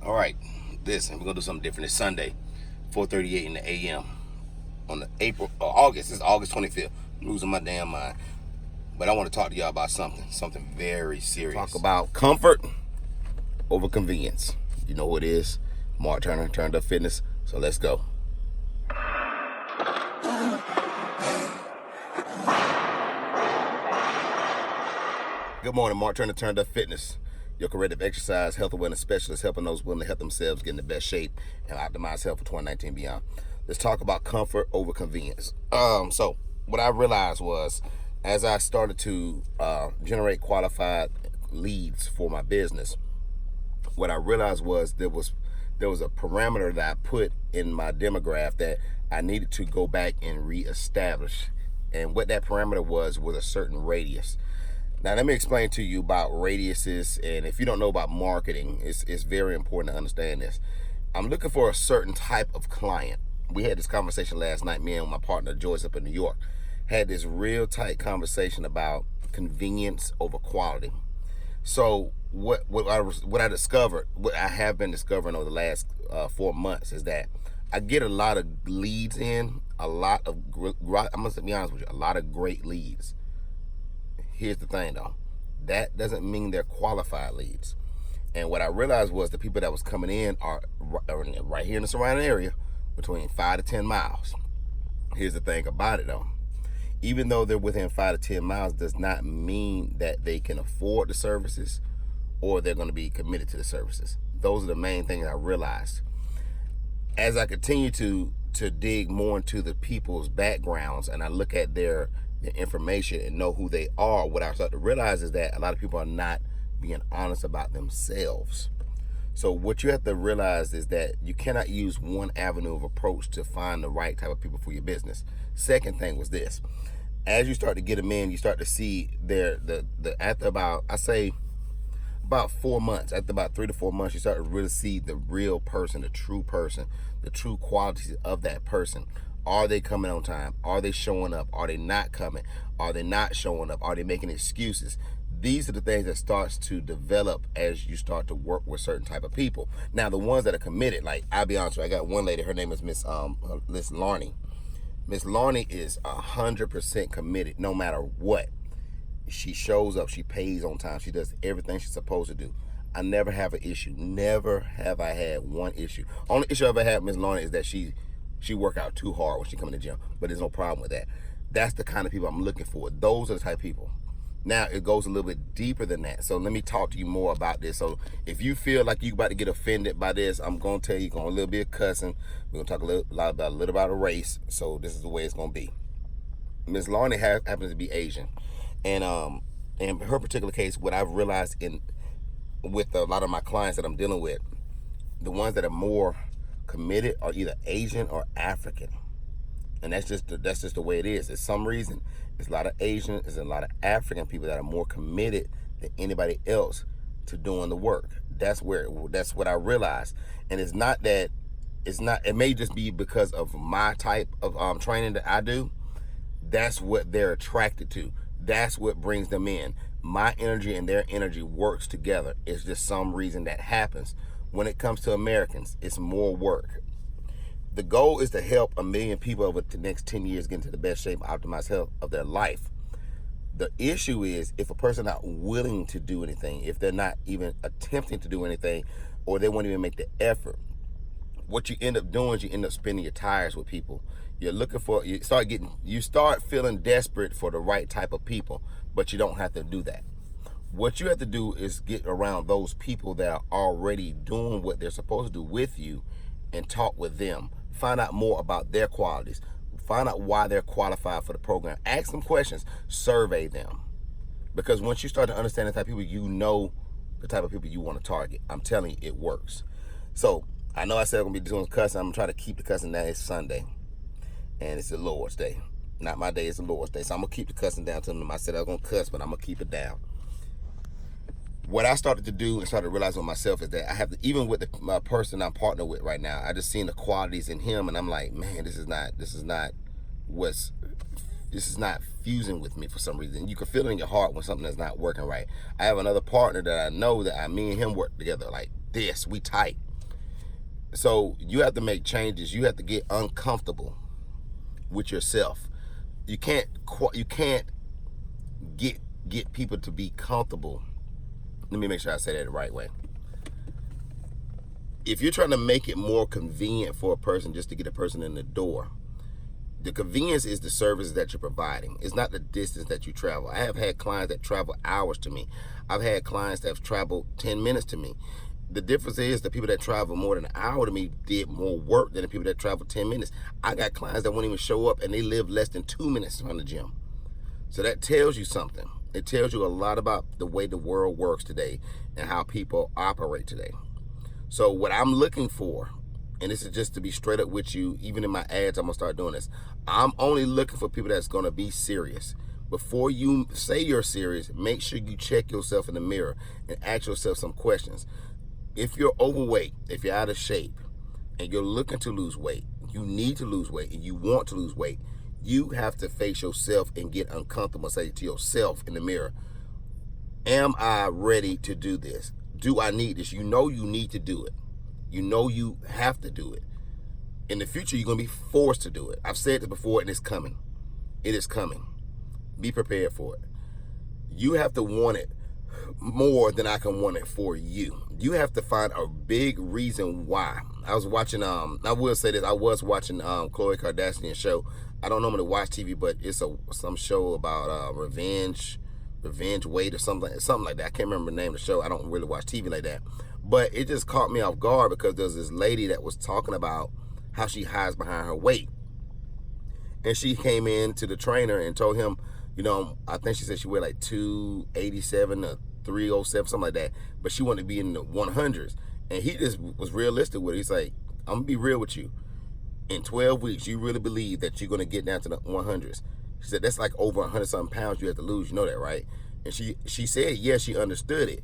All right, listen, we're gonna do something different. It's Sunday, 4:38 in the a.m. on the August. This is August 25th. I'm losing my damn mind. But I want to talk to y'all about something very serious. Talk about comfort over convenience. You know who it is? Mark Turner, Turned Up Fitness. So let's go. Good morning, Mark Turner, Turned Up Fitness. Your corrective exercise, health and wellness specialist, helping those willing to help themselves get in the best shape and optimize health for 2019 and beyond. Let's talk about comfort over convenience. So what I realized was, as I started to generate qualified leads for my business, what I realized was there was a parameter that I put in my demographic that I needed to go back and reestablish. And what that parameter was a certain radius. Now, let me explain to you about radiuses, and if you don't know about marketing, it's very important to understand this. I'm looking for a certain type of client. We had this conversation last night, me and my partner Joyce up in New York, had this real tight conversation about convenience over quality. So what I discovered, what I have been discovering over the last 4 months, is that I get a lot of leads in, I'm gonna be honest with you, a lot of great leads. Here's the thing though, that doesn't mean they're qualified leads. And what I realized was the people that was coming in are right here in the surrounding area, between 5 to 10 miles. Here's the thing about it though, even though they're within 5 to 10 miles does not mean that they can afford the services or they're going to be committed to the services. Those are the main things I realized. As I continue to dig more into the people's backgrounds and I look at their information and know who they are, what I start to realize is that a lot of people are not being honest about themselves. So what you have to realize is that you cannot use one avenue of approach to find the right type of people for your business. Second thing was this: as you start to get them in, you start to see after about 4 months, after about 3 to 4 months, you start to really see the real person, the true qualities of that person. Are they coming on time? Are they showing up? Are they not coming? Are they not showing up? Are they making excuses? These are the things that starts to develop as you start to work with certain type of people. Now, the ones that are committed, like I'll be honest with you, I got one lady, her name is Miss Larney. Miss Larney is 100% committed no matter what. She shows up, she pays on time, she does everything she's supposed to do. I never have an issue. Never have I had one issue. Only issue I've ever had with Miss Larney is that she work out too hard when she come in the gym, but there's no problem with that. That's the kind of people I'm looking for. Those are the type of people. Now it goes a little bit deeper than that. So let me talk to you more about this. So if you feel like you're about to get offended by this, I'm gonna tell you, going a little bit of cussing. We're gonna talk a little about a race. So this is the way it's gonna be. Miss Larney happens to be Asian, and in her particular case, what I've realized with a lot of my clients that I'm dealing with, the ones that are more committed are either Asian or African, and that's just the way it is. For some reason, there's a lot of Asian, there's a lot of African people that are more committed than anybody else to doing the work. That's what I realized, and it may just be because of my type of training that I do. That's what they're attracted to. That's what brings them in. My energy and their energy works together. It's just some reason that happens. When it comes to Americans, it's more work. The goal is to help 1 million people over the next 10 years get into the best shape and optimize health of their life. The issue is if a person not willing to do anything, if they're not even attempting to do anything, or they won't even make the effort, what you end up doing is you end up spinning your tires with people. You start feeling desperate for the right type of people, but you don't have to do that. What you have to do is get around those people that are already doing what they're supposed to do with you and talk with them. Find out more about their qualities. Find out why they're qualified for the program. Ask them questions. Survey them. Because once you start to understand the type of people, you know the type of people you want to target. I'm telling you, it works. So I know I said I'm going to be doing cussing. I'm going to try to keep the cussing down. It's Sunday, and it's the Lord's Day. Not my day, it's the Lord's Day. So I'm going to keep the cussing down to them. I said I was going to cuss, but I'm going to keep it down. What I started to do and started to realize with myself is that I have to, even with my person I'm partnered with right now, I just seen the qualities in him, and I'm like, man, this is not fusing with me for some reason. You can feel it in your heart when something is not working right. I have another partner that I know that me and him work together like this. We tight. So you have to make changes. You have to get uncomfortable with yourself. You can't get people to be comfortable. Let me make sure I say that the right way. If you're trying to make it more convenient for a person just to get a person in the door, the convenience is the service that you're providing. It's not the distance that you travel. I have had clients that travel hours to me. I've had clients that have traveled 10 minutes to me. The difference is the people that travel more than an hour to me did more work than the people that travel 10 minutes. I got clients that won't even show up and they live less than 2 minutes from the gym. So that tells you something. It tells you a lot about the way the world works today and how people operate today. So what I'm looking for, and this is just to be straight up with you, even in my ads, I'm gonna start doing this. I'm only looking for people that's gonna be serious. Before you say you're serious, make sure you check yourself in the mirror and ask yourself some questions. If you're overweight, if you're out of shape, and you're looking to lose weight, you need to lose weight, and you want to lose weight, you have to face yourself and get uncomfortable. Say to yourself in the mirror, am I ready to do this? Do I need this? You know you need to do it. You know you have to do it. In the future, you're going to be forced to do it. I've said it before, and it's coming. It is coming. Be prepared for it. You have to want it more than I can want it for you. You have to find a big reason why. I was watching, I will say this, I was watching Khloe Kardashian's show. I don't normally watch TV, but it's some show about revenge weight or something like that. I can't remember the name of the show. I don't really watch TV like that. But it just caught me off guard because there's this lady that was talking about how she hides behind her weight. And she came in to the trainer and told him, you know, I think she said she weighed like 287 or 307, something like that. But she wanted to be in the 100s. And he just was realistic with it. He's like, I'm going to be real with you. In 12 weeks, you really believe that you're going to get down to the 100s? She said, that's like over 100-something pounds you have to lose. You know that, right? And she said, yes, she understood it.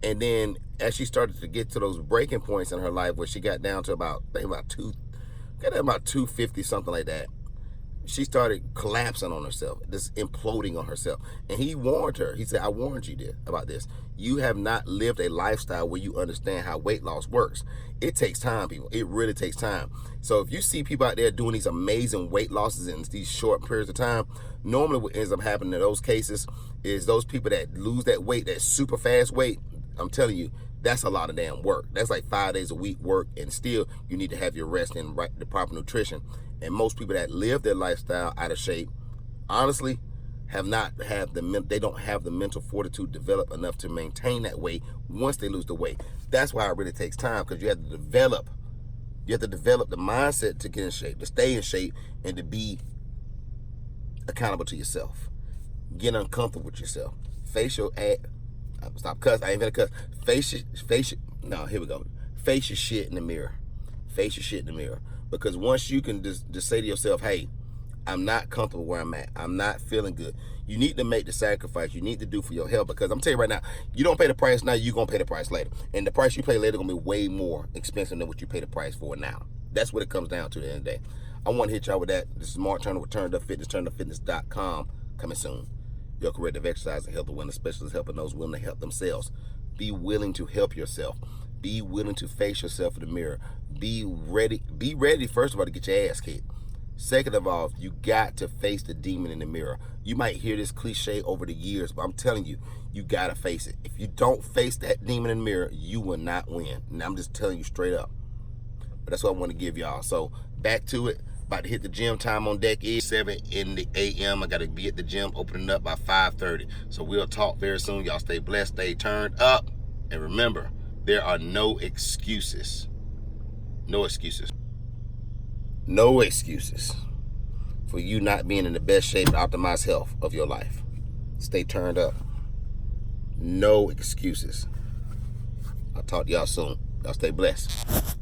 And then as she started to get to those breaking points in her life where she got down to about 250, something like that, she started collapsing on herself, just imploding on herself. And he warned her. He said, I warned you about this. You have not lived a lifestyle where you understand how weight loss works. It takes time, people. It really takes time. So if you see people out there doing these amazing weight losses in these short periods of time, normally what ends up happening in those cases is those people that lose that weight, that super fast weight, I'm telling you, that's a lot of damn work. That's like 5 days a week work, and still you need to have your rest and the proper nutrition. And most people that live their lifestyle out of shape, honestly, they don't have the mental fortitude developed enough to maintain that weight once they lose the weight. That's why it really takes time, because you have to develop the mindset to get in shape, to stay in shape, and to be accountable to yourself. Get uncomfortable with yourself. Face your stop cuss. I ain't gonna cuss. Face your shit in the mirror. Face your shit in the mirror. Because once you can just say to yourself, hey, I'm not comfortable where I'm at. I'm not feeling good. You need to make the sacrifice you need to do for your health. Because I'm telling you right now, you don't pay the price now, you're going to pay the price later. And the price you pay later is going to be way more expensive than what you pay the price for now. That's what it comes down to at the end of the day. I want to hit y'all with that. This is Mark Turner with Turned Up Fitness, turnedupfitness.com. Coming soon. Your corrective exercise and health and wellness specialist helping those willing to help themselves. Be willing to help yourself. Be willing to face yourself in the mirror. Be ready, first of all, to get your ass kicked. Second of all, you got to face the demon in the mirror. You might hear this cliche over the years, but I'm telling you, you got to face it. If you don't face that demon in the mirror, you will not win. And I'm just telling you straight up. But that's what I want to give y'all. So back to it. About to hit the gym. Time on deck is 7 a.m. I got to be at the gym opening up by 5:30. So we'll talk very soon. Y'all stay blessed, stay turned up. And remember, there are no excuses. No excuses. No excuses for you not being in the best shape to optimize health of your life. Stay turned up. No excuses. I'll talk to y'all soon. Y'all stay blessed.